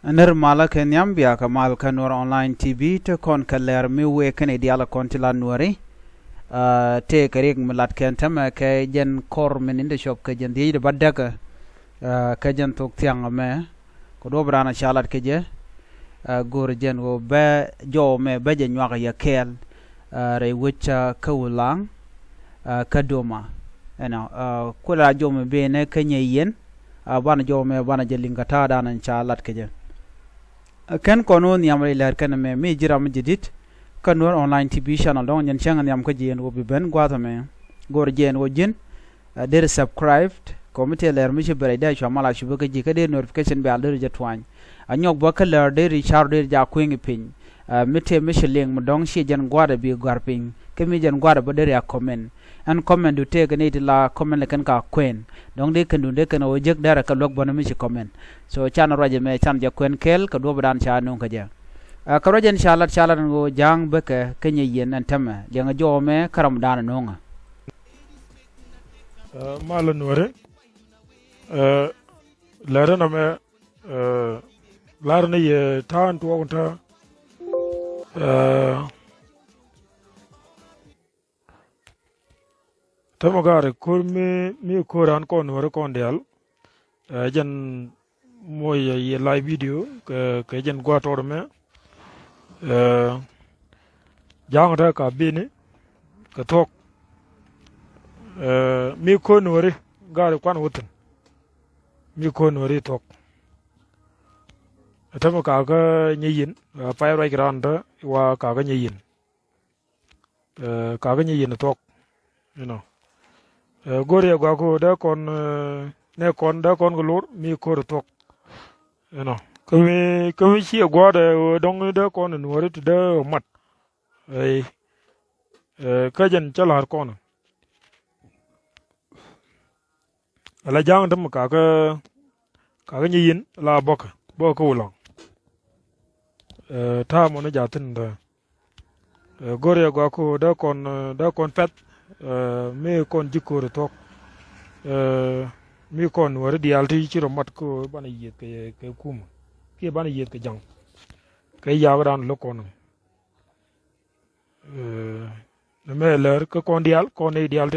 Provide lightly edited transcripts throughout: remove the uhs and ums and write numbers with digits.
Ner mala ken yambia ka mal ka nur online TV te kon ka ler mi we ken diala kon tila nuri te karik milat ken tama ka jen kor min in the shop ka jen di badda ka jen tok tiang me ko do brana shalat ke je gor jen go be jo me be jen wa ya kel re wicha ka wulang ka doma ena kula jo me be ne ka nyen bana jo me bana jelinga ta danan shalat ke je ken kono niamre ler ken me mi jiram jidit kanor online tv channel don nyen changan yam ko jien wo bi ben gwata me gor jien wo jin der subscribed committee ler mi che bere da chamala shubu ke ji ke der notification be alder je twan anyok ba ka ler der richard der ja kwing pin mite mi shilling mu dong shi jen gwada bi garping ke mi jen gwada ba der ya comment an comment du te ne la comment le kan ka kwen donc de kan du de kan o jek dara ka log bona mi ci comment so channel raje me chan ja kwen kel ka do badan cha non ka ja ka raje inshallah ngo jang be ke kenye yen an tama le nga jo me karam dan non malan wore lara na me lar ne ye tan to ta tamagare kur mi kuran kon wore kon dial jen moy ye live video ke jen gwator me jang ta ka bini ka tok mi kon wore gare kwan wutin mi kon wore tok tamaka ka nyin pa ra granda wa ka nyin ka nyin tok you know gore gwa ko da kon ne kon da kon golor mi ko tok you know ko mi chi gwa da dong da kon nuore to da mat ai ka jen chalar kon ala jang dam ka nyin la bok ko long ta mo na jatin da gore gwa ko da kon pet me kon jikko tok mi kon wara dialti ci romat ko bana yet ke kum ke bana yet ke jang ke yaga dan lo kon me ler ko kon dial kon e dial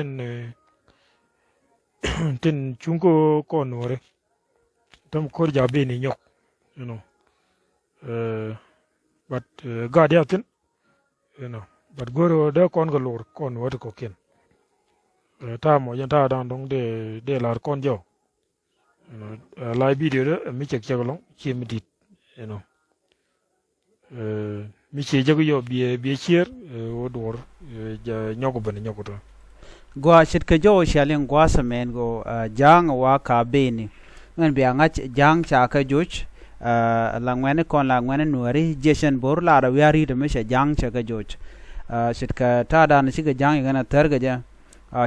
tin chunko kon wore tam ko jabe ni nyok you know but god yatin you know but goro da kon galor kon wada ko ken ta mo yan ta dan dong de lar kon jo live video de mi chek long chi mi dit you know mi che jago yo bi chier o dor nyoko ben nyoko to gwa chit ke jo shalen gwa samen go jang wa ka beni men bi anga jang cha ka juch la ngene kon la ngene nuari jeshen bor la ra wiari de me jang cha ka juch sit ka ta dan shi ga jang ga na tar ga ja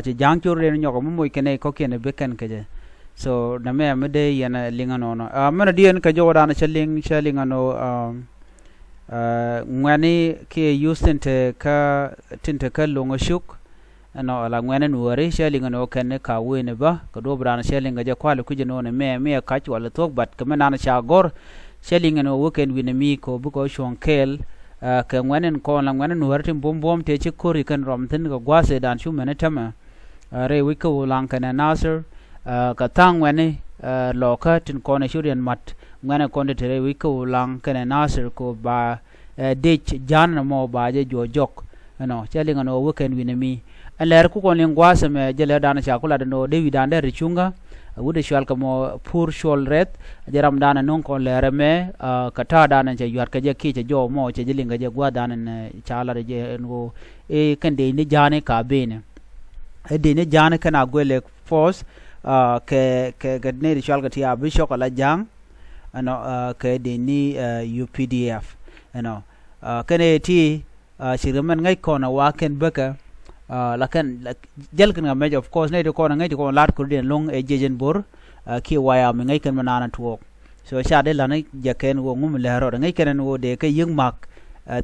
ci jang chur re nyoko mo moy kene ko kene beken ke je so na me de yana lingano no mana dien ka jo dan shalingano ngani ke yustente ka longo shuk no la ngene nuare shalingano kene ka wene ba ka do brana shalinga ja kwale kuje no ne me ka ci wala tok bat ka mena na shagor shalingano woken wine mi ko bu ko shonkel ka ngwanen ko la ngwanen nuartin bom te ci kori kan romtin ga gwase dan shu mena tama re wi ko lang kana nasir ka tang wane loka tin ko ne shurian mat ngwane ko de re wi ko lang kana nasir ko ba de jan mo ba je jok no chali ngano weekend winemi aler ku ko len gwase me jele dan sha kula no de wi dan de richunga wude shwal ka mo pur shol ret jaram dana non ko lere me ka ta dana je yar ka je ki je jo mo je linga je gwa dana chala je ngo e kande ni jane ka bene e de ne jane kana gwele force ke ne shwal ka ti abi shokola jang ano ke de ni UPDF ano kene ti shiriman ngai ko na waken baka lakan jel kan ngame of course ne ko na ngai ko lat ko den long e jejen bor ki waya mi ngai kan manana tuok so sha de lan jaken wo ngum le ro ngai kan wo de ke ying mak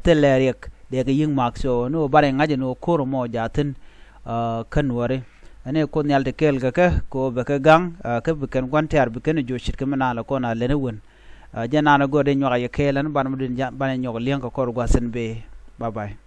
telerek de ke ying mak so no bare ngaje no ko mo jatin kan wore ane ko nyal de kel ka ko be ka gang ka be kan kwantar be kan jo shit ka manala ko na le ne won jana na go de nyoga ye kelan ban mudin ban nyoga liang ko gwa sen be bye bye